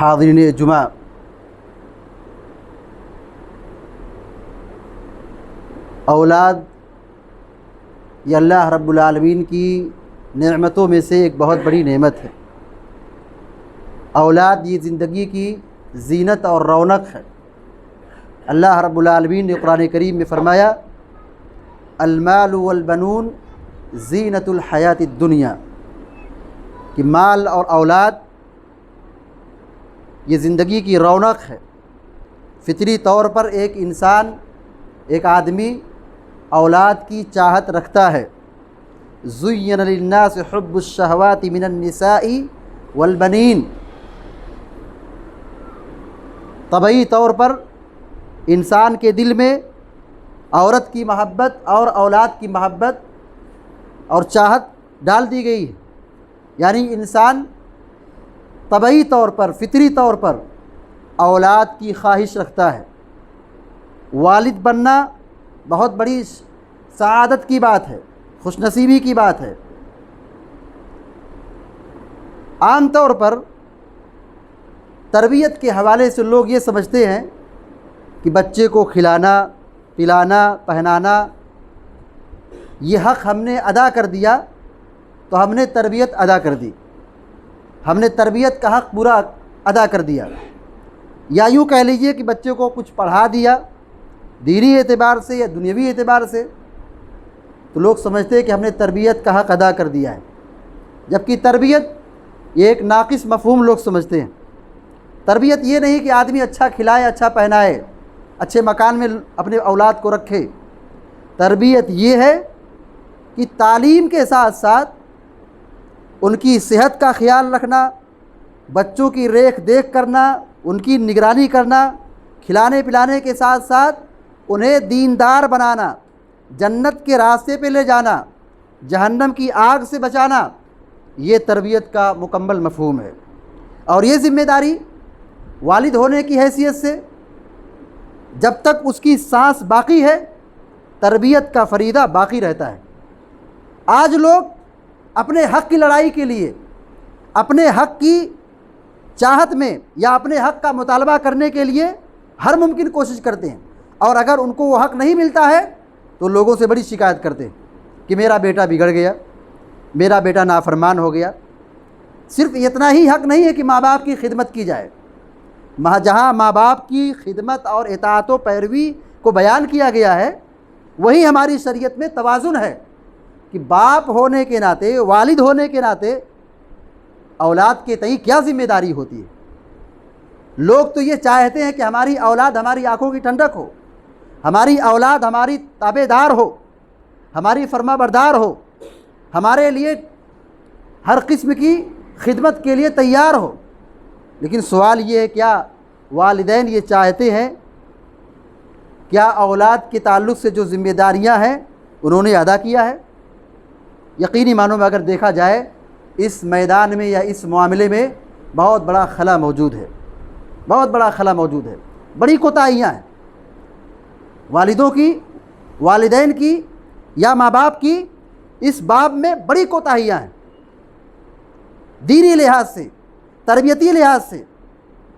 حاضرین جمعہ، اولاد یہ اللہ رب العالمین کی نعمتوں میں سے ایک بہت بڑی نعمت ہے۔ اولاد یہ زندگی کی زینت اور رونق ہے۔ اللہ رب العالمین نے قرآن کریم میں فرمایا المال والبنون زینت الحیات الدنیا، کہ مال اور اولاد یہ زندگی کی رونق ہے۔ فطری طور پر ایک انسان، ایک آدمی اولاد کی چاہت رکھتا ہے۔ زین للناس حب الشہوات من النساء والبنین، طبعی طور پر انسان کے دل میں عورت کی محبت اور اولاد کی محبت اور چاہت ڈال دی گئی ہے، یعنی انسان طبعی طور پر، فطری طور پر اولاد کی خواہش رکھتا ہے۔ والد بننا بہت بڑی سعادت کی بات ہے، خوش نصیبی کی بات ہے۔ عام طور پر تربیت کے حوالے سے لوگ یہ سمجھتے ہیں کہ بچے کو کھلانا، پلانا، پہنانا یہ حق ہم نے ادا کر دیا تو ہم نے تربیت ادا کر دی، ہم نے تربیت کا حق پورا ادا کر دیا۔ یا یوں کہہ لیجئے کہ بچے کو کچھ پڑھا دیا دینی اعتبار سے یا دنیاوی اعتبار سے، تو لوگ سمجھتے ہیں کہ ہم نے تربیت کا حق ادا کر دیا ہے، جبکہ تربیت یہ ایک ناقص مفہوم لوگ سمجھتے ہیں۔ تربیت یہ نہیں کہ آدمی اچھا کھلائے، اچھا پہنائے، اچھے مکان میں اپنے اولاد کو رکھے۔ تربیت یہ ہے کہ تعلیم کے ساتھ ساتھ ان کی صحت کا خیال رکھنا، بچوں کی ریکھ دیکھ کرنا، ان کی نگرانی کرنا، کھلانے پلانے کے ساتھ ساتھ انہیں دیندار بنانا، جنت کے راستے پہ لے جانا، جہنم کی آگ سے بچانا، یہ تربیت کا مکمل مفہوم ہے۔ اور یہ ذمہ داری والد ہونے کی حیثیت سے جب تک اس کی سانس باقی ہے تربیت کا فریضہ باقی رہتا ہے۔ آج لوگ اپنے حق کی لڑائی کے لیے، اپنے حق کی چاہت میں یا اپنے حق کا مطالبہ کرنے کے لیے ہر ممکن کوشش کرتے ہیں، اور اگر ان کو وہ حق نہیں ملتا ہے تو لوگوں سے بڑی شکایت کرتے ہیں کہ میرا بیٹا بگڑ گیا، میرا بیٹا نافرمان ہو گیا۔ صرف اتنا ہی حق نہیں ہے کہ ماں باپ کی خدمت کی جائے، جہاں ماں باپ کی خدمت اور اطاعت و پیروی کو بیان کیا گیا ہے وہی ہماری شریعت میں توازن ہے کہ باپ ہونے کے ناطے، والد ہونے کے ناطے اولاد کے تئیں کیا ذمہ داری ہوتی ہے۔ لوگ تو یہ چاہتے ہیں کہ ہماری اولاد ہماری آنکھوں کی ٹھنڈک ہو، ہماری اولاد ہماری تابع دار ہو، ہماری فرما بردار ہو، ہمارے لیے ہر قسم کی خدمت کے لیے تیار ہو۔ لیکن سوال یہ ہے، کیا والدین یہ چاہتے ہیں؟ کیا اولاد کے تعلق سے جو ذمہ داریاں ہیں انہوں نے ادا کیا ہے؟ یقینی معنوں میں اگر دیکھا جائے اس میدان میں یا اس معاملے میں بہت بڑا خلا موجود ہے، بہت بڑا خلا موجود ہے، بڑی کوتاہیاں ہیں والدوں کی، والدین کی یا ماں باپ کی اس باب میں بڑی کوتاہیاں ہیں، دینی لحاظ سے، تربیتی لحاظ سے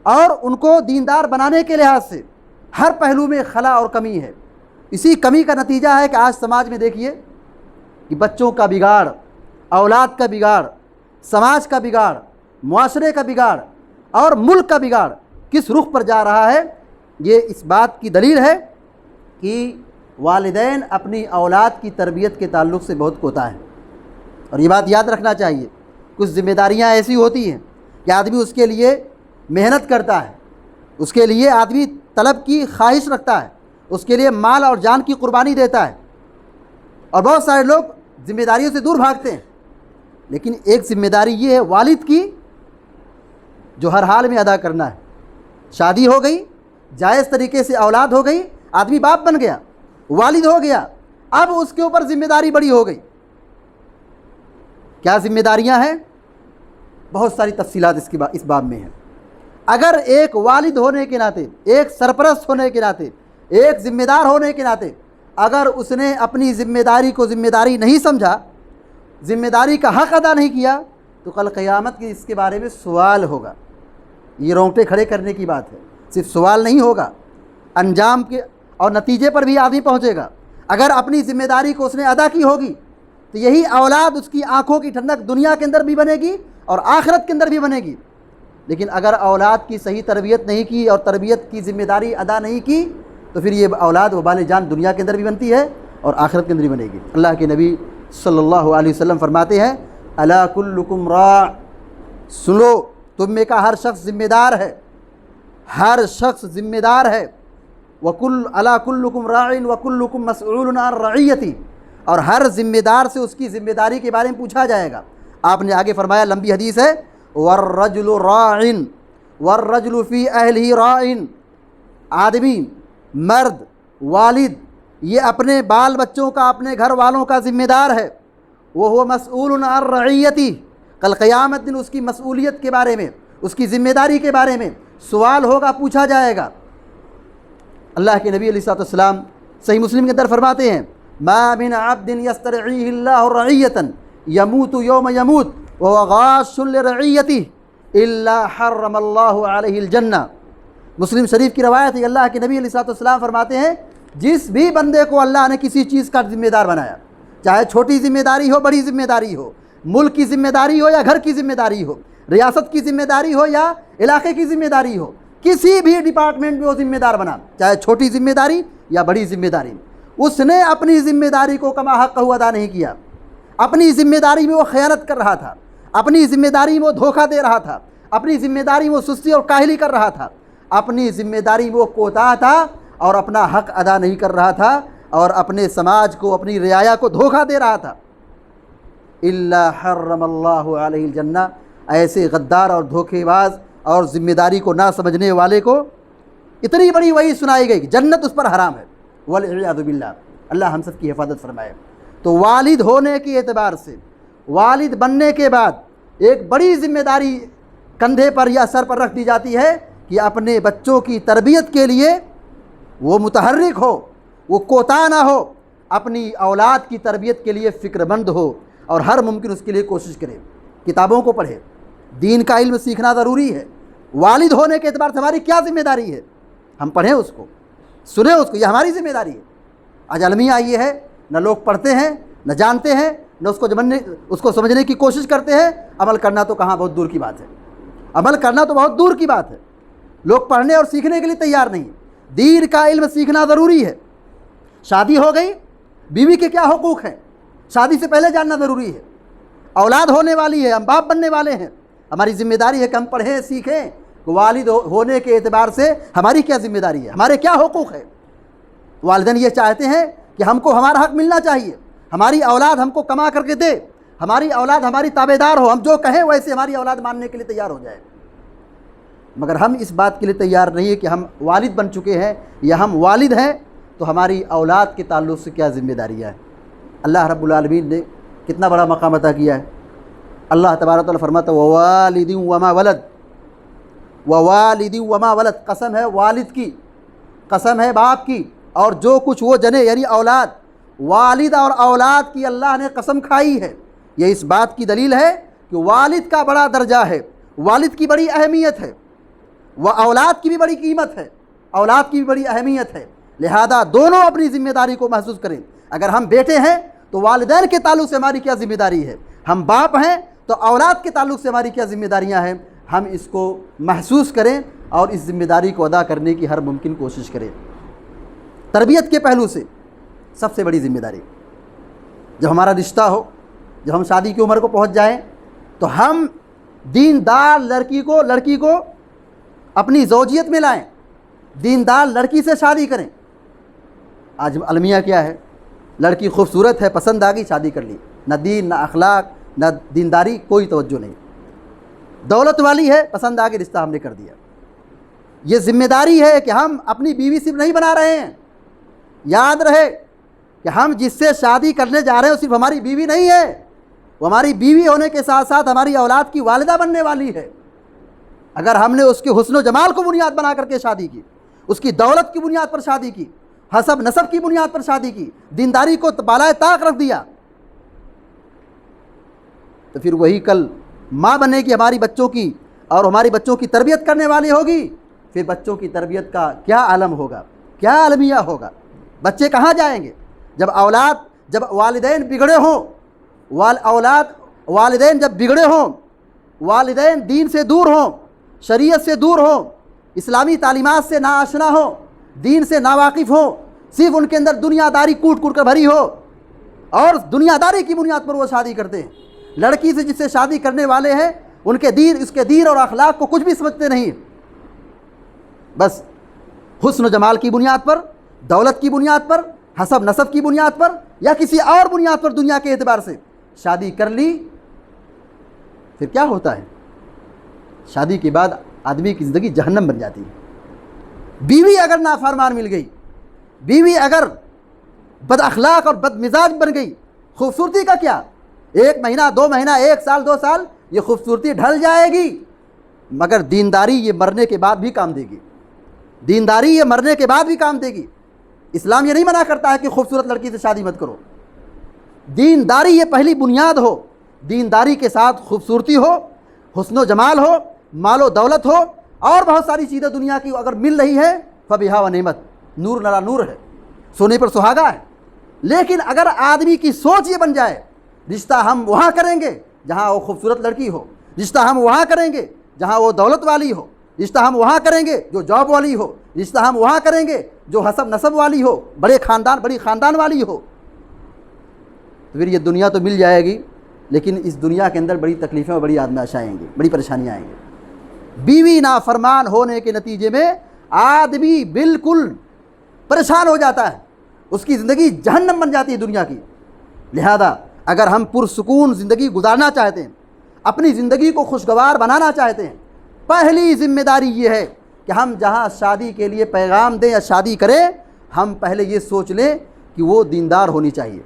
اور ان کو دیندار بنانے کے لحاظ سے ہر پہلو میں خلا اور کمی ہے۔ اسی کمی کا نتیجہ ہے کہ آج سماج میں دیکھیے کہ بچوں کا بگاڑ، اولاد کا بگاڑ، سماج کا بگاڑ، معاشرے کا بگاڑ اور ملک کا بگاڑ کس رخ پر جا رہا ہے۔ یہ اس بات کی دلیل ہے کہ والدین اپنی اولاد کی تربیت کے تعلق سے بہت کوتاہ ہیں۔ اور یہ بات یاد رکھنا چاہیے، کچھ ذمہ داریاں ایسی ہوتی ہیں کہ آدمی اس کے لیے محنت کرتا ہے، اس کے لیے آدمی طلب کی خواہش رکھتا ہے، اس کے لیے مال اور جان کی قربانی دیتا ہے، اور بہت سارے لوگ ذمہ داریوں سے دور بھاگتے ہیں۔ لیکن ایک ذمہ داری یہ ہے والد کی جو ہر حال میں ادا کرنا ہے۔ شادی ہو گئی، جائز طریقے سے اولاد ہو گئی، آدمی باپ بن گیا، والد ہو گیا، اب اس کے اوپر ذمہ داری بڑی ہو گئی۔ کیا ذمہ داریاں ہیں؟ بہت ساری تفصیلات اس باب میں ہیں۔ اگر ایک والد ہونے کے ناطے، ایک سرپرست ہونے کے ناطے، ایک ذمہ دار ہونے کے ناطے اگر اس نے اپنی ذمہ داری کو ذمہ داری نہیں سمجھا، ذمہ داری کا حق ادا نہیں کیا، تو کل قیامت کے اس کے بارے میں سوال ہوگا۔ یہ رونگٹے کھڑے کرنے کی بات ہے. صرف سوال نہیں ہوگا، انجام کے اور نتیجے پر بھی آدمی پہنچے گا. اگر اپنی ذمہ داری کو اس نے ادا کی ہوگی تو یہی اولاد اس کی آنکھوں کی ٹھنڈک دنیا کے اندر بھی بنے گی اور آخرت کے اندر بھی بنے گی. لیکن اگر اولاد کی صحیح تربیت نہیں کی اور تربیت کی ذمہ داری ادا نہیں کی تو پھر یہ اولاد وبال جان دنیا کے اندر بھی بنتی ہے اور آخرت کے اندر بھی بنے گی. اللہ کے نبی صلی اللہ علیہ وسلم فرماتے ہیں الا کلکم راع، سنو تم میں کا ہر شخص ذمہ دار ہے، ہر شخص ذمہ دار ہے. الا کلکم راع وکلکم مسئول عن رعیتی، اور ہر ذمہ دار سے اس کی ذمہ داری کے بارے میں پوچھا جائے گا. آپ نے آگے فرمایا، لمبی حدیث ہے، والرجل راع والرجل فی اہلہ راع، آدمی، مرد، والد یہ اپنے بال بچوں کا، اپنے گھر والوں کا ذمہ دار ہے. وہ مسئول عن رعیتی، کل قیامت دن اس کی مسئولیت کے بارے میں، اس کی ذمہ داری کے بارے میں سوال ہوگا، پوچھا جائے گا. اللہ کے نبی علیہ الصلوۃ والسلام صحیح مسلم کے اندر فرماتے ہیں ما من عبد یسترعیہ اللہ رعیۃ یموت یوم یموت وهو غاش لرعیتہ الا حرم اللہ علیہ الجنہ. مسلم شریف کی روایت ہے، اللہ کے نبی علیہ الصلوۃ والسلام فرماتے ہیں جس بھی بندے کو اللہ نے کسی چیز کا ذمہ دار بنایا، چاہے چھوٹی ذمہ داری ہو، بڑی ذمہ داری ہو، ملک کی ذمہ داری ہو یا گھر کی ذمہ داری ہو، ریاست کی ذمہ داری ہو یا علاقے کی ذمہ داری ہو، کسی بھی ڈپارٹمنٹ میں وہ ذمہ دار بنا، چاہے چھوٹی ذمہ داری یا بڑی ذمہ داری، اس نے اپنی ذمہ داری کو کما حق ادا نہیں کیا. اپنی ذمہ داری میں وہ خیانت کر رہا تھا، اپنی ذمہ داری میں وہ دھوکہ دے رہا تھا، اپنی ذمہ داری میں وہ سستی اور کاہلی کر رہا تھا، اپنی ذمہ داری میں وہ کوتاہ تھا اور اپنا حق ادا نہیں کر رہا تھا اور اپنے سماج کو، اپنی رعایا کو دھوکہ دے رہا تھا. الا حرم اللہ علیہ الجنہ، ایسے غدار اور دھوکے باز اور ذمہ داری کو نہ سمجھنے والے کو اتنی بڑی وعید سنائی گئی کہ جنت اس پر حرام ہے، والعیاذ باللہ. اللہ ہم سب کی حفاظت فرمائے. تو والد ہونے کے اعتبار سے، والد بننے کے بعد ایک بڑی ذمہ داری کندھے پر یا سر پر رکھ دی جاتی ہے کہ اپنے بچوں کی تربیت کے لیے وہ متحرک ہو، وہ کوتاہ نہ ہو، اپنی اولاد کی تربیت کے لیے فکر مند ہو اور ہر ممکن اس کے لیے کوشش کرے. کتابوں کو پڑھے، دین کا علم سیکھنا ضروری ہے. والد ہونے کے اعتبار سے ہماری کیا ذمہ داری ہے، ہم پڑھیں اس کو، سنیں اس کو، یہ ہماری ذمہ داری ہے. آج المیہ یہ ہے، نہ لوگ پڑھتے ہیں، نہ جانتے ہیں، نہ اس کو سمجھنے کی کوشش کرتے ہیں. عمل کرنا تو کہاں، بہت دور کی بات ہے. عمل کرنا تو بہت دور کی بات ہے. لوگ پڑھنے اور سیکھنے کے لیے تیار نہیں. دین کا علم سیکھنا ضروری ہے. شادی ہو گئی، بیوی کے کیا حقوق ہیں، شادی سے پہلے جاننا ضروری ہے. اولاد ہونے والی ہے، ہم باپ بننے والے ہیں، ہماری ذمہ داری ہے کہ ہم پڑھیں سیکھیں. والد ہونے کے اعتبار سے ہماری کیا ذمہ داری ہے، ہمارے کیا حقوق ہے. والدین یہ چاہتے ہیں کہ ہم کو ہمارا حق ملنا چاہیے، ہماری اولاد ہم کو کما کر کے دے، ہماری اولاد ہماری تابع دار ہو، ہم جو کہیں ویسے ہماری اولاد ماننے کے لیے تیار ہو جائے. مگر ہم اس بات کے لیے تیار نہیں ہے کہ ہم والد بن چکے ہیں یا ہم والد ہیں تو ہماری اولاد کے تعلق سے کیا ذمہ داریاں ہیں. اللہ رب العالمین نے کتنا بڑا مقام عطا کیا ہے. اللہ تبارک و تعالیٰ فرماتا ہے ووالد وما ولد، ووالد وما ولد، قسم ہے والد کی، قسم ہے باپ کی، اور جو کچھ وہ جنے یعنی اولاد. والد اور اولاد کی اللہ نے قسم کھائی ہے. یہ اس بات کی دلیل ہے کہ والد کا بڑا درجہ ہے، والد کی بڑی اہمیت ہے، وہ اولاد کی بھی بڑی قیمت ہے، اولاد کی بھی بڑی اہمیت ہے. لہذا دونوں اپنی ذمہ داری کو محسوس کریں. اگر ہم بیٹے ہیں تو والدین کے تعلق سے ہماری کیا ذمہ داری ہے، ہم باپ ہیں تو اولاد کے تعلق سے ہماری کیا ذمہ داریاں ہیں، ہم اس کو محسوس کریں اور اس ذمہ داری کو ادا کرنے کی ہر ممکن کوشش کریں. تربیت کے پہلو سے سب سے بڑی ذمہ داری، جب ہمارا رشتہ ہو، جب ہم شادی کی عمر کو پہنچ جائیں تو ہم دیندار لڑکی کو اپنی زوجیت میں لائیں، دیندار لڑکی سے شادی کریں. آج المیہ کیا ہے، لڑکی خوبصورت ہے، پسند آ گئی، شادی کر لی، نہ دین، نہ اخلاق، نہ دینداری، کوئی توجہ نہیں. دولت والی ہے، پسند آ گئی، رشتہ ہم نے کر دیا. یہ ذمہ داری ہے کہ ہم اپنی بیوی صرف نہیں بنا رہے ہیں. یاد رہے کہ ہم جس سے شادی کرنے جا رہے ہیں وہ صرف ہماری بیوی نہیں ہے، وہ ہماری بیوی ہونے کے ساتھ ساتھ ہماری اولاد کی والدہ بننے والی ہے. اگر ہم نے اس کے حسن و جمال کو بنیاد بنا کر کے شادی کی، اس کی دولت کی بنیاد پر شادی کی، حسب نسب کی بنیاد پر شادی کی، دینداری کو بالائے طاق رکھ دیا، تو پھر وہی کل ماں بنے گی ہماری بچوں کی اور ہماری بچوں کی تربیت کرنے والی ہوگی، پھر بچوں کی تربیت کا کیا عالم ہوگا، کیا عالمیہ ہوگا؟ بچے کہاں جائیں گے جب والدین بگڑے ہوں، والدین جب بگڑے ہوں، والدین دین سے دور ہوں، شریعت سے دور ہوں، اسلامی تعلیمات سے ناآشنا ہوں، دین سے ناواقف ہوں، صرف ان کے اندر دنیا داری کوٹ کوٹ کر بھری ہو، اور دنیا داری کی بنیاد پر وہ شادی کرتے ہیں۔ لڑکی سے جس سے شادی کرنے والے ہیں اس کے دین اور اخلاق کو کچھ بھی سمجھتے نہیں، بس حسن و جمال کی بنیاد پر، دولت کی بنیاد پر، حسب نسب کی بنیاد پر، یا کسی اور بنیاد پر دنیا کے اعتبار سے شادی کر لی۔ پھر کیا ہوتا ہے؟ شادی کے بعد آدمی کی زندگی جہنم بن جاتی ہے۔ بیوی اگر نافرمان مل گئی، بیوی اگر بد اخلاق اور بد مزاج بن گئی، خوبصورتی کا کیا؟ 1 مہینہ 2 مہینہ 1 سال 2 سال یہ خوبصورتی ڈھل جائے گی، مگر دینداری یہ مرنے کے بعد بھی کام دے گی، دینداری یہ مرنے کے بعد بھی کام دے گی۔ اسلام یہ نہیں منع کرتا ہے کہ خوبصورت لڑکی سے شادی مت کرو، دینداری یہ پہلی بنیاد ہو، دینداری کے ساتھ خوبصورتی ہو، حسن و جمال ہو، مال و دولت ہو، اور بہت ساری چیزیں دنیا کی اگر مل رہی ہے فبہا و نعمت، نور نرا نور ہے، سونے پر سہاگا ہے۔ لیکن اگر آدمی کی سوچ یہ بن جائے رشتہ ہم وہاں کریں گے جہاں وہ خوبصورت لڑکی ہو، رشتہ ہم وہاں کریں گے جہاں وہ دولت والی ہو، رشتہ ہم وہاں کریں گے جو جاب والی ہو، رشتہ ہم وہاں کریں گے جو حسب نسب والی ہو، بڑی خاندان والی ہو، تو پھر یہ دنیا تو مل جائے گی، لیکن اس دنیا کے اندر بڑی تکلیفیں اور بڑی آزمائشیں آئیں گی، بڑی پریشانیاں آئیں گی۔ بیوی نافرمان ہونے کے نتیجے میں آدمی بالکل پریشان ہو جاتا ہے، اس کی زندگی جہنم بن جاتی ہے دنیا کی۔ لہذا اگر ہم پرسکون زندگی گزارنا چاہتے ہیں، اپنی زندگی کو خوشگوار بنانا چاہتے ہیں، پہلی ذمہ داری یہ ہے کہ ہم جہاں شادی کے لیے پیغام دیں یا شادی کریں، ہم پہلے یہ سوچ لیں کہ وہ دیندار ہونی چاہیے،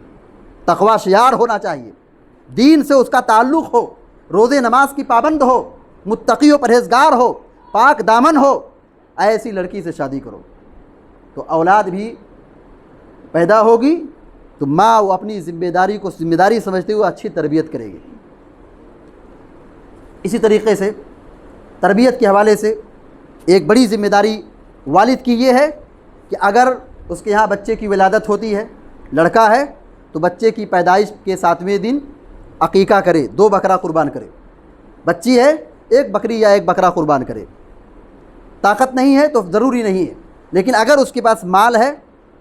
تقوی شیار ہونا چاہیے، دین سے اس کا تعلق ہو، روزے نماز کی پابند ہو، متقی و پرہیزگار ہو، پاک دامن ہو، ایسی لڑکی سے شادی کرو تو اولاد بھی پیدا ہوگی، تو ماں وہ اپنی ذمہ داری کو ذمہ داری سمجھتے ہوئے اچھی تربیت کرے گی۔ اسی طریقے سے تربیت کے حوالے سے ایک بڑی ذمہ داری والد کی یہ ہے کہ اگر اس کے یہاں بچے کی ولادت ہوتی ہے، لڑکا ہے، تو بچے کی پیدائش کے 7ویں دن عقیقہ کرے، 2 بکرا قربان کرے۔ بچی ہے، 1 بکری یا 1 بکرا قربان کرے۔ طاقت نہیں ہے تو ضروری نہیں ہے، لیکن اگر اس کے پاس مال ہے،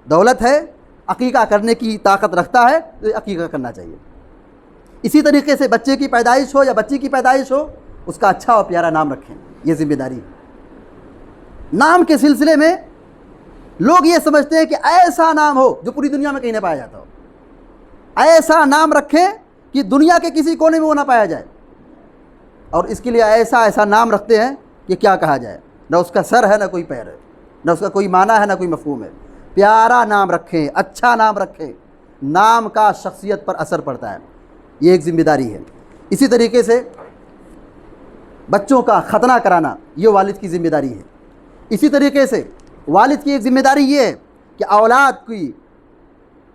دولت ہے، عقیقہ کرنے کی طاقت رکھتا ہے تو عقیقہ کرنا چاہیے۔ اسی طریقے سے بچے کی پیدائش ہو یا بچی کی پیدائش ہو، اس کا اچھا اور پیارا نام رکھیں، یہ ذمہ داری ہے۔ نام کے سلسلے میں لوگ یہ سمجھتے ہیں کہ ایسا نام ہو جو پوری دنیا میں کہیں نہ پایا جاتا ہو، ایسا نام رکھیں کہ دنیا کے کسی کونے میں وہ نہ پایا جائے، اور اس کے لیے ایسا نام رکھتے ہیں کہ کیا کہا جائے، نہ اس کا سر ہے نہ کوئی پیر ہے، نہ اس کا کوئی معنی ہے نہ کوئی مفہوم ہے۔ پیارا نام رکھیں، اچھا نام رکھیں، نام کا شخصیت پر اثر پڑتا ہے، یہ ایک ذمہ داری ہے۔ اسی طریقے سے بچوں کا ختنہ کرانا یہ والد کی ذمہ داری ہے۔ اسی طریقے سے والد کی ایک ذمہ داری یہ ہے کہ اولاد کی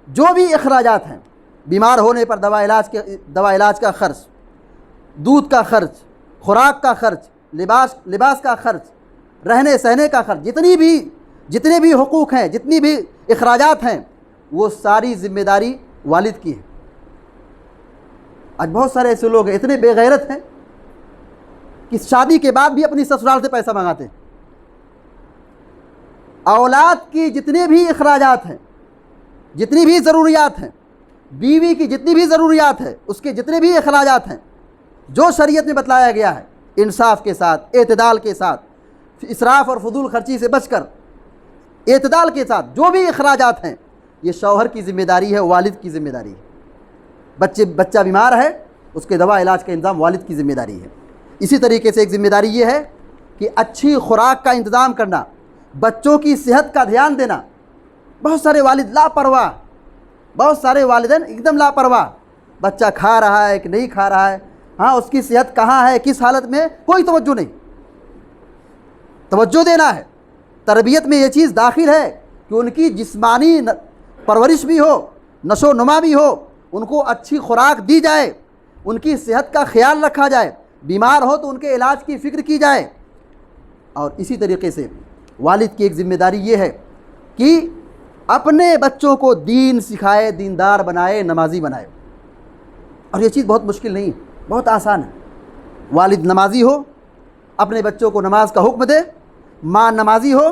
جو بھی اخراجات ہیں، بیمار ہونے پر دوا علاج کا خرچ، دودھ کا خرچ، خوراک کا خرچ، لباس کا خرچ، رہنے سہنے کا خرچ، جتنے بھی حقوق ہیں، جتنی بھی اخراجات ہیں، وہ ساری ذمہ داری والد کی ہے۔ آج بہت سارے ایسے لوگ ہیں، اتنے بے غیرت ہیں کہ شادی کے بعد بھی اپنی سسرال سے پیسہ منگاتے ہیں۔ اولاد کی جتنے بھی اخراجات ہیں، جتنی بھی ضروریات ہیں، بیوی کی جتنی بھی ضروریات ہے، اس کے جتنے بھی اخراجات ہیں، جو شریعت میں بتلایا گیا ہے، انصاف کے ساتھ، اعتدال کے ساتھ، اسراف اور فضول خرچی سے بچ کر اعتدال کے ساتھ جو بھی اخراجات ہیں، یہ شوہر کی ذمہ داری ہے، والد کی ذمہ داری ہے۔ بچہ بیمار ہے، اس کے دوا علاج کا انتظام والد کی ذمہ داری ہے۔ اسی طریقے سے ایک ذمہ داری یہ ہے کہ اچھی خوراک کا انتظام کرنا، بچوں کی صحت کا دھیان دینا۔ بہت سارے والد لاپرواہ، بہت سارے والدین ایک دم لاپرواہ، بچہ کھا رہا ہے کہ نہیں کھا رہا ہے، ہاں اس کی صحت کہاں ہے، کس حالت میں، کوئی توجہ نہیں۔ توجہ دینا ہے، تربیت میں یہ چیز داخل ہے کہ ان کی جسمانی پرورش بھی ہو، نشو و نما بھی ہو، ان کو اچھی خوراک دی جائے، ان کی صحت کا خیال رکھا جائے، بیمار ہو تو ان کے علاج کی فکر کی جائے۔ اور اسی طریقے سے والد کی ایک ذمہ داری یہ ہے کہ اپنے بچوں کو دین سکھائے، دیندار بنائے، نمازی بنائے۔ اور یہ چیز بہت مشکل نہیں ہے، بہت آسان ہے۔ والد نمازی ہو، اپنے بچوں کو نماز کا حکم دے، ماں نمازی ہو،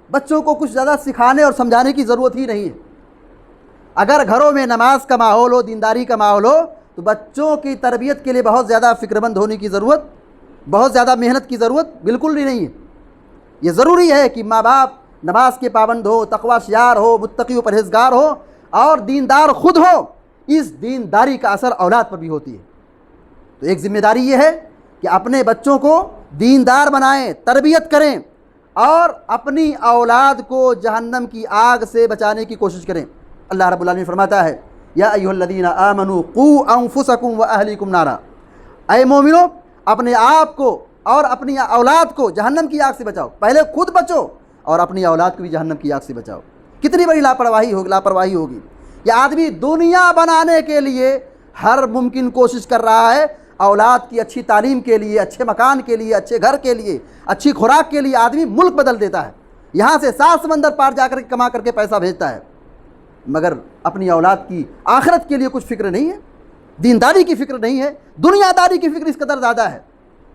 بچوں کو کچھ زیادہ سکھانے اور سمجھانے کی ضرورت ہی نہیں ہے۔ اگر گھروں میں نماز کا ماحول ہو، دینداری کا ماحول ہو، تو بچوں کی تربیت کے لیے بہت زیادہ فکر مند ہونے کی ضرورت، بہت زیادہ محنت کی ضرورت بالکل بھی نہیں ہے۔ یہ ضروری ہے کہ ماں باپ نماز کے پابند ہو، تقوی شیار ہو، متقی و پرہیزگار ہو اور دیندار خود ہو۔ اس دینداری کا اثر اولاد پر بھی ہوتی ہے۔ تو ایک ذمہ داری یہ ہے کہ اپنے بچوں کو دیندار بنائیں، تربیت کریں اور اپنی اولاد کو جہنم کی آگ سے بچانے کی کوشش کریں۔ اللہ رب العالمین فرماتا ہے یا ایھا الذین آمنوا قوا انفسکم واہلیکم نارا، اے مومنو اپنے آپ کو اور اپنی اولاد کو جہنم کی آگ سے بچاؤ۔ پہلے خود بچو اور اپنی اولاد کو بھی جہنم کی آگ سے بچاؤ۔ کتنی بڑی لاپرواہی ہوگی۔ یہ آدمی دنیا بنانے کے لیے ہر ممکن کوشش کر رہا ہے، اولاد کی اچھی تعلیم کے لیے، اچھے مکان کے لیے، اچھے گھر کے لیے، اچھی خوراک کے لیے آدمی ملک بدل دیتا ہے، یہاں سے 7 سمندر پار جا کر کما کر کے پیسہ بھیجتا ہے، مگر اپنی اولاد کی آخرت کے لیے کچھ فکر نہیں ہے، دینداری کی فکر نہیں ہے، دنیا داری کی فکر اس قدر زیادہ ہے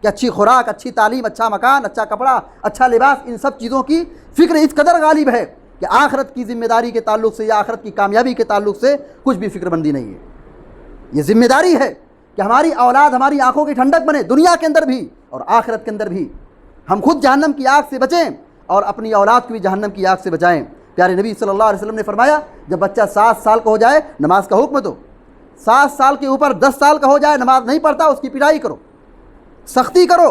کہ اچھی خوراک، اچھی تعلیم، اچھا مکان، اچھا کپڑا، اچھا لباس، ان سب چیزوں کی فکر اس قدر غالب ہے کہ آخرت کی ذمہ داری کے تعلق سے یا آخرت کی کامیابی کے تعلق سے کچھ بھی فکر مندی نہیں ہے۔ یہ ذمہ داری ہے کہ ہماری اولاد ہماری آنکھوں کی ٹھنڈک بنے، دنیا کے اندر بھی اور آخرت کے اندر بھی۔ ہم خود جہنم کی آگ سے بچیں اور اپنی اولاد کو بھی جہنم کی آگ سے بچائیں۔ پیارے نبی صلی اللہ علیہ وسلم نے فرمایا جب بچہ 7 سال کا ہو جائے نماز کا حکم دو، 7 سال کے اوپر 10 سال کا ہو جائے نماز نہیں پڑھتا اس کی پٹائی کرو، سختی کرو،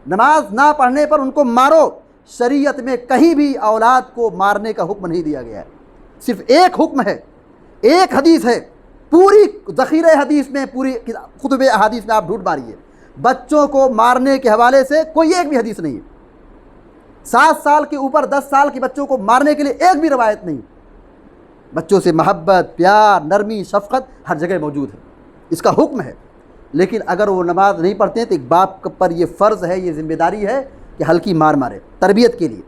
نماز نہ پڑھنے پر ان کو مارو۔ شریعت میں کہیں بھی اولاد کو مارنے کا حکم نہیں دیا گیا ہے، صرف ایک حکم ہے، ایک حدیث ہے، پوری ذخیرہ حدیث میں، پوری کتب احادیث میں آپ ڈھونڈ ماریے، بچوں کو مارنے کے حوالے سے کوئی ایک بھی حدیث نہیں ہے۔ 7 سال کے اوپر 10 سال کے بچوں کو مارنے کے لیے ایک بھی روایت نہیں۔ بچوں سے محبت، پیار، نرمی، شفقت ہر جگہ موجود ہے، اس کا حکم ہے۔ لیکن اگر وہ نماز نہیں پڑھتے ہیں تو ایک باپ پر یہ فرض ہے، یہ ذمہ داری ہے کہ ہلکی مار مارے، تربیت کے لیے،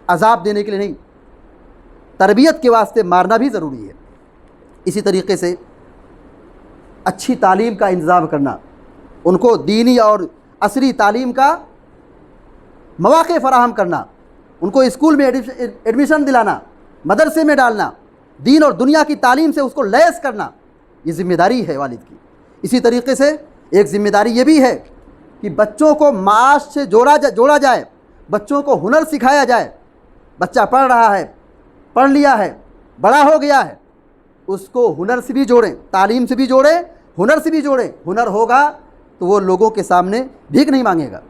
عذاب دینے کے لیے نہیں، تربیت کے واسطے مارنا بھی ضروری ہے۔ اسی طریقے سے اچھی تعلیم کا انتظام کرنا، ان کو دینی اور عصری تعلیم کا مواقع فراہم کرنا، ان کو اسکول میں ایڈمیشن دلانا، مدرسے میں ڈالنا، دین اور دنیا کی تعلیم سے اس کو لیس کرنا، یہ ذمہ داری ہے والد کی۔ اسی طریقے سے ایک ذمہ داری یہ بھی ہے کہ بچوں کو معاش سے جوڑا جائے، بچوں کو ہنر سکھایا جائے۔ بچہ پڑھ رہا ہے، پڑھ لیا ہے، بڑا ہو گیا ہے، اس کو ہنر سے بھی جوڑیں، تعلیم سے بھی جوڑیں، ہنر سے بھی جوڑیں۔ ہنر ہوگا تو وہ لوگوں کے سامنے بھیک نہیں مانگے گا،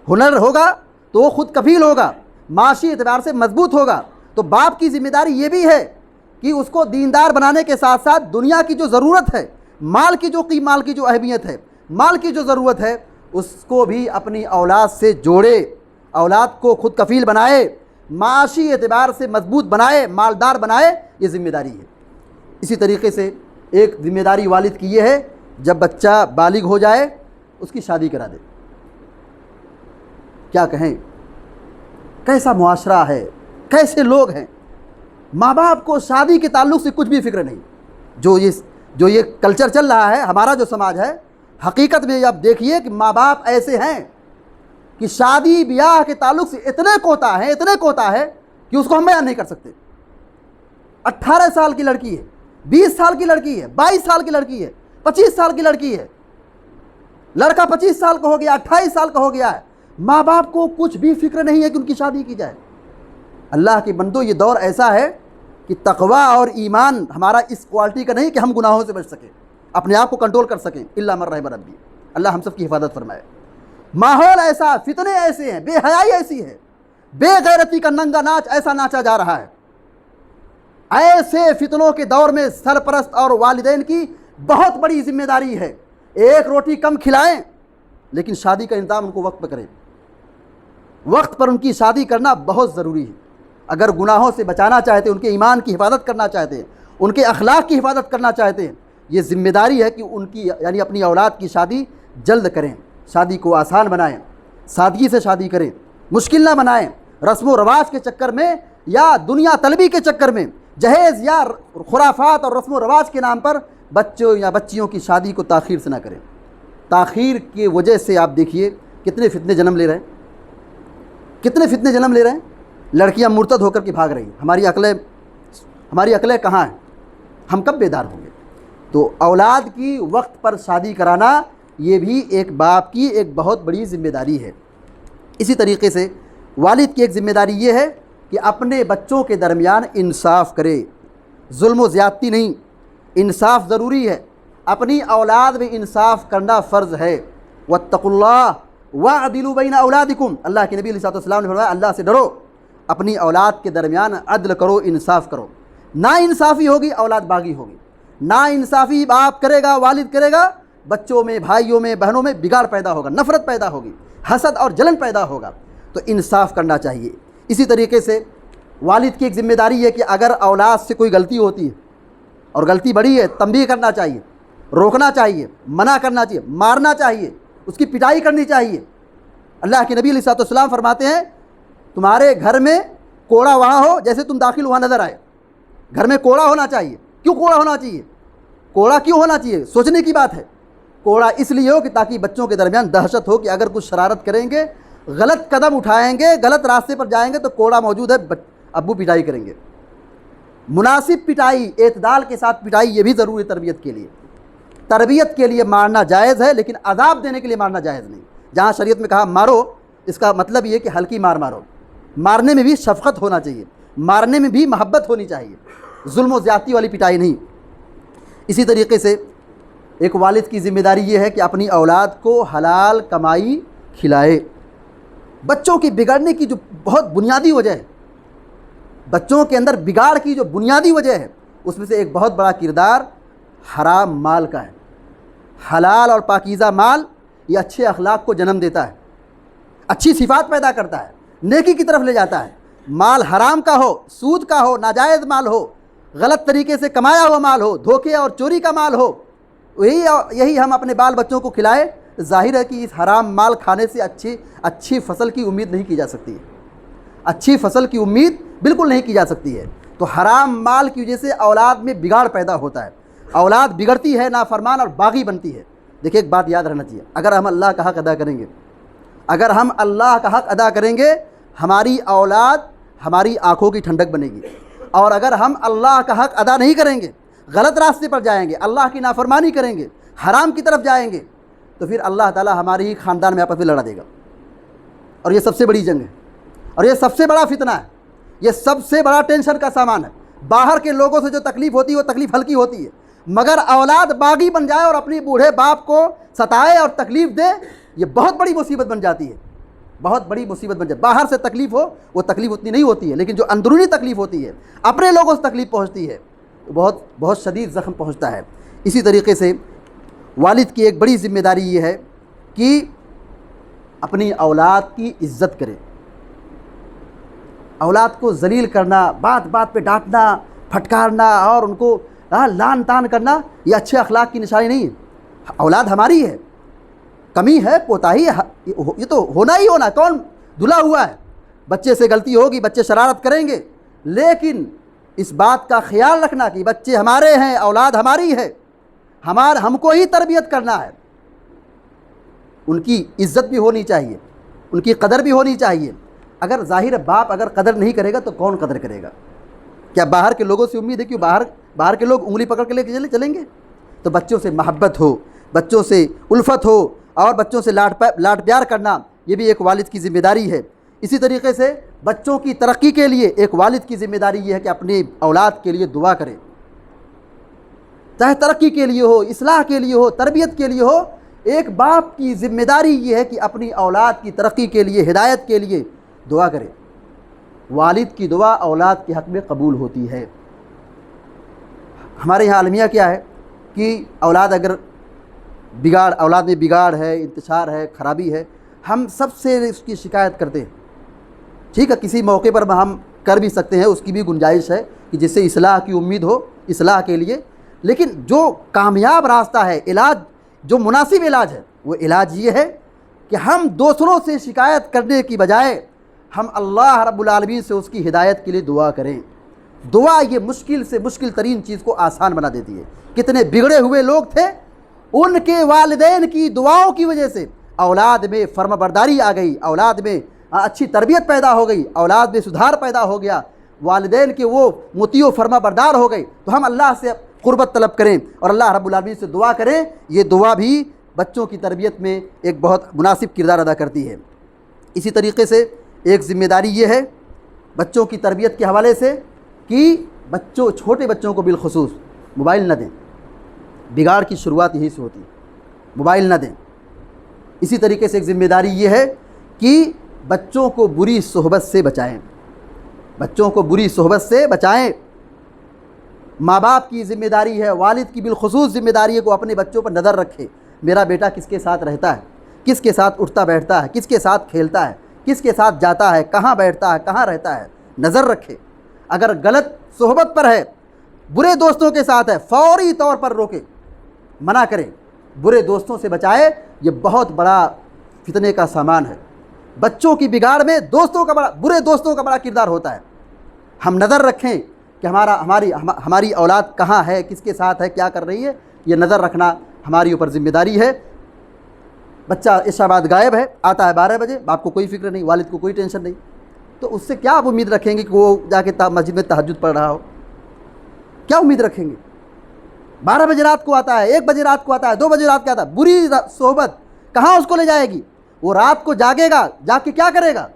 ہنر ہوگا تو وہ خود کفیل ہوگا، معاشی اعتبار سے مضبوط ہوگا۔ تو باپ کی ذمہ داری یہ بھی ہے کہ اس کو دیندار بنانے کے ساتھ ساتھ دنیا کی جو ضرورت ہے، مال کی جو اہمیت ہے، مال کی جو ضرورت ہے، اس کو بھی اپنی اولاد سے جوڑے، اولاد کو خود کفیل بنائے، معاشی اعتبار سے مضبوط بنائے، مالدار بنائے، یہ ذمہ داری ہے۔ اسی طریقے سے ایک ذمہ داری والد کی یہ ہے جب بچہ بالغ ہو جائے اس کی شادی کرا دے۔ کیا کہیں، کیسا معاشرہ ہے، کیسے لوگ ہیں، ماں باپ کو شادی کے تعلق سے کچھ بھی فکر نہیں۔ جو یہ کلچر چل رہا ہے، ہمارا جو سماج ہے، حقیقت میں اب دیکھیے کہ ماں باپ ایسے ہیں کہ شادی بیاہ کے تعلق سے اتنے کوتا ہے کہ اس کو ہم بیان نہیں کر سکتے۔ 18 سال کی لڑکی ہے، 20 سال کی لڑکی ہے، 22 سال کی لڑکی ہے، 25 سال کی لڑکی ہے، لڑکا 25 سال کا ہو گیا، 28 سال کا ہو گیا ہے، ماں باپ کو کچھ بھی فکر نہیں ہے کہ ان کی شادی کی جائے۔ اللہ کے بندو، یہ دور ایسا ہے کہ تقوی اور ایمان ہمارا اس کوالٹی کا نہیں کہ ہم گناہوں سے بچ سکیں، اپنے آپ کو کنٹرول کر سکیں، الا من رحم ربی۔ اللہ ہم سب کی حفاظت فرمائے۔ ماحول ایسا، فتنے ایسے ہیں، بے حیائی ایسی ہے، بے غیرتی کا ننگا ناچ ایسا ناچا جا رہا ہے۔ ایسے فتنوں کے دور میں سرپرست اور والدین کی بہت بڑی ذمہ داری ہے، ایک روٹی کم کھلائیں لیکن شادی کا انتظام ان کو وقت پہ کریں۔ وقت پر ان کی شادی کرنا بہت ضروری ہے۔ اگر گناہوں سے بچانا چاہتے ہیں، ان کے ایمان کی حفاظت کرنا چاہتے ہیں، ان کے اخلاق کی حفاظت کرنا چاہتے ہیں، یہ ذمہ داری ہے کہ ان کی اپنی اولاد کی شادی جلد کریں۔ شادی کو آسان بنائیں، سادگی سے شادی کریں، مشکل نہ بنائیں، رسم و رواج کے چکر میں یا دنیا طلبی کے چکر میں جہیز یا خرافات اور رسم و رواج کے نام پر بچوں یا بچیوں کی شادی کو تاخیر سے نہ کریں۔ تاخیر کی وجہ سے آپ دیکھیے کتنے فتنے جنم لے رہے ہیں، کتنے فتنے جنم لے رہے ہیں۔ لڑکیاں مرتد ہو کر کے بھاگ رہی ہیں، ہماری عقلیں کہاں ہیں؟ ہم کب بیدار ہوں گے؟ تو اولاد کی وقت پر شادی کرانا یہ بھی ایک باپ کی ایک بہت بڑی ذمہ داری ہے۔ اسی طریقے سے والد کی ایک ذمہ داری یہ ہے کہ اپنے بچوں کے درمیان انصاف کرے، ظلم و زیادتی نہیں، انصاف ضروری ہے، اپنی اولاد میں انصاف کرنا فرض ہے۔ واتقوا اللہ واعدلوا بین اولادکم، اللہ کے نبی علیہ الصلوۃ والسلام نے فرمایا اللہ سے ڈرو، اپنی اولاد کے درمیان عدل کرو، انصاف کرو۔ نا انصافی ہوگی اولاد باغی ہوگی، نا انصافی باپ کرے گا، والد کرے گا، بچوں میں، بھائیوں میں، بہنوں میں بگاڑ پیدا ہوگا، نفرت پیدا ہوگی، حسد اور جلن پیدا ہوگا۔ تو انصاف کرنا چاہیے۔ اسی طریقے سے والد کی ایک ذمہ داری ہے کہ اگر اولاد سے کوئی غلطی ہوتی ہے اور غلطی بڑی ہے، تنبیہ کرنا چاہیے، روکنا چاہیے، منع کرنا چاہیے، مارنا چاہیے، اس کی پٹائی کرنی چاہیے۔ اللہ کے نبی علیہ الصلوۃ والسلام فرماتے ہیں تمہارے گھر میں کوڑا وہاں ہو جیسے تم داخل وہاں نظر آئے۔ گھر میں کوڑا ہونا چاہیے۔ کیوں کوڑا ہونا چاہیے؟ کوڑا کیوں ہونا چاہیے؟ سوچنے کی بات ہے۔ کوڑا اس لیے ہو کہ تاکہ بچوں کے درمیان دہشت ہو کہ اگر کچھ شرارت کریں گے، غلط قدم اٹھائیں گے، غلط راستے پر جائیں گے تو کوڑا موجود ہے، ابو پٹائی کریں گے۔ مناسب پٹائی، اعتدال کے ساتھ پٹائی، یہ بھی ضروری ہے تربیت کے لیے۔ تربیت کے لیے مارنا جائز ہے لیکن عذاب دینے کے لیے مارنا جائز نہیں۔ جہاں شریعت میں کہا مارو، اس کا مطلب یہ کہ ہلکی مار مارو۔ مارنے میں بھی شفقت ہونا چاہیے، مارنے میں بھی محبت ہونی چاہیے، ظلم و زیادتی والی پٹائی نہیں۔ اسی طریقے سے ایک والد کی ذمہ داری یہ ہے کہ اپنی اولاد کو حلال کمائی کھلائے۔ بچوں کی بگڑنے کی جو بہت بنیادی وجہ ہے، بچوں کے اندر بگاڑ کی جو بنیادی وجہ ہے، اس میں سے ایک بہت بڑا کردار حرام مال کا ہے۔ حلال اور پاکیزہ مال یہ اچھے اخلاق کو جنم دیتا ہے، اچھی صفات پیدا کرتا ہے، نیکی کی طرف لے جاتا ہے۔ مال حرام کا ہو، سود کا ہو، ناجائز مال ہو، غلط طریقے سے کمایا ہوا مال ہو، دھوکے اور چوری کا مال ہو، یہی ہم اپنے بال بچوں کو کھلائے، ظاہر ہے کہ اس حرام مال کھانے سے اچھی فصل کی امید نہیں کی جا سکتی ہے، اچھی فصل کی امید بالکل نہیں کی جا سکتی ہے۔ تو حرام مال کی وجہ سے اولاد میں بگاڑ پیدا ہوتا ہے، اولاد بگڑتی ہے، نافرمان اور باغی بنتی ہے۔ دیکھیں ایک بات یاد رہنا چاہیے، اگر ہم اللہ کا حق ادا کریں گے، اگر ہم اللہ کا حق ادا کریں گے، ہماری اولاد ہماری آنکھوں کی ٹھنڈک بنے گی۔ اور اگر ہم اللہ کا حق ادا نہیں کریں گے، غلط راستے پر جائیں گے، اللہ کی نافرمانی کریں گے، حرام کی طرف جائیں گے، تو پھر اللہ تعالیٰ ہمارے ہی خاندان میں آپس میں لڑا دے گا۔ اور یہ سب سے بڑی جنگ ہے، اور یہ سب سے بڑا فتنہ ہے، یہ سب سے بڑا ٹینشن کا سامان ہے۔ باہر کے لوگوں سے جو تکلیف ہوتی ہے وہ تکلیف ہلکی ہوتی ہے، مگر اولاد باغی بن جائے اور اپنی بوڑھے باپ کو ستائے اور تکلیف دے، یہ بہت بڑی مصیبت بن جاتی ہے، بہت بڑی مصیبت بن جائے۔ باہر سے تکلیف ہو وہ تکلیف اتنی نہیں ہوتی ہے، لیکن جو اندرونی تکلیف ہوتی ہے، اپنے لوگوں سے تکلیف پہنچتی ہے، بہت بہت شدید زخم پہنچتا ہے۔ اسی طریقے سے والد کی ایک بڑی ذمہ داری یہ ہے کہ اپنی اولاد کی عزت کرے۔ اولاد کو ذلیل کرنا، بات بات پہ ڈانٹنا، پھٹکارنا اور ان کو لان تان کرنا، یہ اچھے اخلاق کی نشانی نہیں ہے۔ اولاد ہماری ہے، کمی ہے، کوتاہی ہے، یہ تو ہونا ہی ہونا، کون دھلا ہوا ہے؟ بچے سے غلطی ہوگی، بچے شرارت کریں گے، لیکن اس بات کا خیال رکھنا کہ بچے ہمارے ہیں، اولاد ہماری ہے، ہم کو ہی تربیت کرنا ہے۔ ان کی عزت بھی ہونی چاہیے، ان کی قدر بھی ہونی چاہیے۔ اگر ظاہر باپ اگر قدر نہیں کرے گا تو کون قدر کرے گا؟ کیا باہر کے لوگوں سے امید ہے کہ باہر کے لوگ انگلی پکڑ کے لے کے چلیں گے؟ تو بچوں سے محبت ہو، بچوں سے الفت ہو اور بچوں سے لاڈ پیار کرنا، یہ بھی ایک والد کی ذمہ داری ہے۔ اسی طریقے سے بچوں کی ترقی کے لیے ایک والد کی ذمہ داری یہ ہے کہ اپنی اولاد کے لیے دعا کرے، چاہے ترقی کے لیے ہو، اصلاح کے لیے ہو، تربیت کے لیے ہو۔ ایک باپ کی ذمہ داری یہ ہے کہ اپنی اولاد کی ترقی کے لیے، ہدایت کے لیے دعا کرے۔ والد کی دعا اولاد کے حق میں قبول ہوتی ہے۔ ہمارے یہاں المیہ کیا ہے کہ اولاد میں بگاڑ ہے، انتشار ہے، خرابی ہے، ہم سب سے اس کی شکایت کرتے ہیں۔ ٹھیک ہے، کسی موقع پر ہم کر بھی سکتے ہیں، اس کی بھی گنجائش ہے کہ جس سے اصلاح کی امید ہو، اصلاح کے لیے۔ لیکن جو کامیاب راستہ ہے، علاج جو مناسب علاج ہے، وہ علاج یہ ہے کہ ہم دوسروں سے شکایت کرنے کی بجائے ہم اللہ رب العالمین سے اس کی ہدایت کے لیے دعا کریں۔ دعا یہ مشکل سے مشکل ترین چیز کو آسان بنا دیتی ہے۔ کتنے بگڑے ہوئے لوگ تھے، ان کے والدین کی دعاؤں کی وجہ سے اولاد میں فرما برداری آ گئی، اولاد میں اچھی تربیت پیدا ہو گئی، اولاد میں سدھار پیدا ہو گیا، والدین کے وہ مطیع و فرما بردار ہو گئے۔ تو ہم اللہ سے قربت طلب کریں اور اللہ رب العالمین سے دعا کریں۔ یہ دعا بھی بچوں کی تربیت میں ایک بہت مناسب کردار ادا کرتی ہے۔ اسی طریقے سے ایک ذمہ داری یہ ہے بچوں کی تربیت کے حوالے سے کہ چھوٹے بچوں کو بالخصوص موبائل نہ دیں۔ بگاڑ کی شروعات یہی سے ہوتی ہے، موبائل نہ دیں۔ اسی طریقے سے ایک ذمہ داری یہ ہے کہ بچوں کو بری صحبت سے بچائیں، بچوں کو بری صحبت سے بچائیں۔ ماں باپ کی ذمہ داری ہے، والد کی بالخصوص ذمہ داری ہے کہ وہ اپنے بچوں پر نظر رکھے، میرا بیٹا کس کے ساتھ رہتا ہے، کس کے ساتھ اٹھتا بیٹھتا ہے، کس کے ساتھ کھیلتا ہے، کس کے ساتھ جاتا ہے، کہاں بیٹھتا ہے، کہاں رہتا ہے، نظر رکھے۔ اگر غلط صحبت پر ہے، برے دوستوں کے ساتھ ہے، فوری طور پر روکے، منع کریں، برے دوستوں سے بچائے۔ یہ بہت بڑا فتنے کا سامان ہے۔ بچوں کی بگاڑ میں برے دوستوں کا بڑا کردار ہوتا ہے۔ ہم نظر رکھیں کہ ہماری اولاد کہاں ہے، کس کے ساتھ ہے، کیا کر رہی ہے، یہ نظر رکھنا ہماری اوپر ذمہ داری ہے۔ بچہ عشاء بعد غائب ہے، آتا ہے 12 بجے، باپ کو کوئی فکر نہیں، والد کو کوئی ٹینشن نہیں، تو اس سے کیا آپ امید رکھیں گے کہ وہ جا کے مسجد میں تہجد پڑھ رہا ہو؟ کیا امید رکھیں گے؟ 12 بجے رات کو آتا ہے، 1 بجے رات کو آتا ہے، 2 بجے رات کو آتا ہے۔ بری صحبت کہاں اس کو لے جائے گی؟ وہ رات کو جاگے گا، جا کے کیا کرے گا؟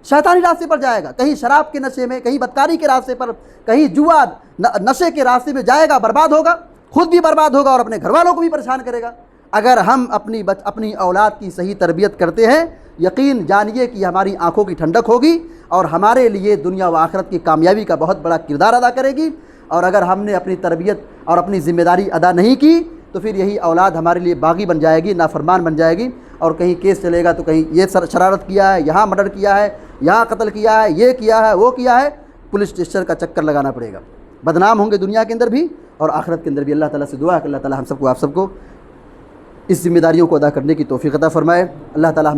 شیطانی راستے پر جائے گا، کہیں شراب کے نشے میں، کہیں بدکاری کے راستے پر، کہیں جوا نشے کے راستے میں جائے گا، برباد ہوگا، خود بھی برباد ہوگا اور اپنے گھر والوں کو بھی پریشان کرے گا۔ اگر ہم اپنی اولاد کی صحیح تربیت کرتے ہیں، یقین جانیے کہ ہماری آنکھوں کی ٹھنڈک ہوگی اور ہمارے لیے دنیا و آخرت کی کامیابی کا بہت بڑا کردار ادا کرے گی۔ اور اگر ہم نے اپنی تربیت اور اپنی ذمہ داری ادا نہیں کی تو پھر یہی اولاد ہمارے لیے باغی بن جائے گی، نافرمان بن جائے گی، اور کہیں کیس چلے گا تو کہیں یہ شرارت کیا ہے، یہاں مرڈر کیا ہے، یہاں قتل کیا ہے، یہ کیا ہے، وہ کیا ہے، پولیس اسٹیشن کا چکر لگانا پڑے گا۔ بدنام ہوں گے دنیا کے اندر بھی اور آخرت کے اندر بھی۔ اللہ تعالیٰ سے دعا ہے کہ اللہ تعالیٰ ہم سب کو، آپ سب کو اس ذمہ داریوں کو ادا کرنے کی توفیق عطا فرمائے۔ اللہ تعالیٰ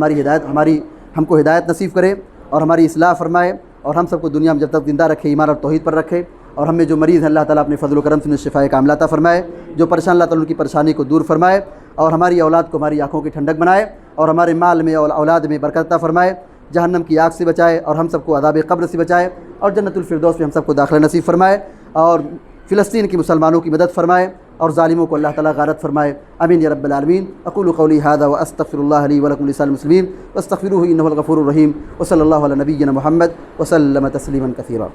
ہم کو ہدایت نصیب کرے اور ہماری اصلاح فرمائے، اور ہم سب کو دنیا میں جب تک زندہ رکھے ایمان اور توحید پر رکھے، اور ہم میں جو مریض ہیں اللہ تعالیٰ اپنے فضل و کرم سے انہیں شفاء کاملہ عطا فرمائے، جو پریشان اللہ تعالیٰ ان کی پریشانی کو دور فرمائے، اور ہماری اولاد کو ہماری آنکھوں کی ٹھنڈک بنائے، اور ہمارے مال میں اور اولاد میں برکت عطا فرمائے، جہنم کی آگ سے بچائے اور ہم سب کو عذاب قبر سے بچائے، اور جنت الفردوس میں ہم سب کو داخلہ نصیب فرمائے، اور فلسطین کی مسلمانوں کی مدد فرمائے اور ظالموں کو اللہ تعالیٰ غارت فرمائے۔ آمین یا رب العالمین۔ اقول قولی ھذا واستغفر اللہ لی ولکم ولسائر المسلمین واستغفروہ انہ الغفور الرحیم، وصلی اللہ علی نبینا محمد وسلم تسلیما کثیرا۔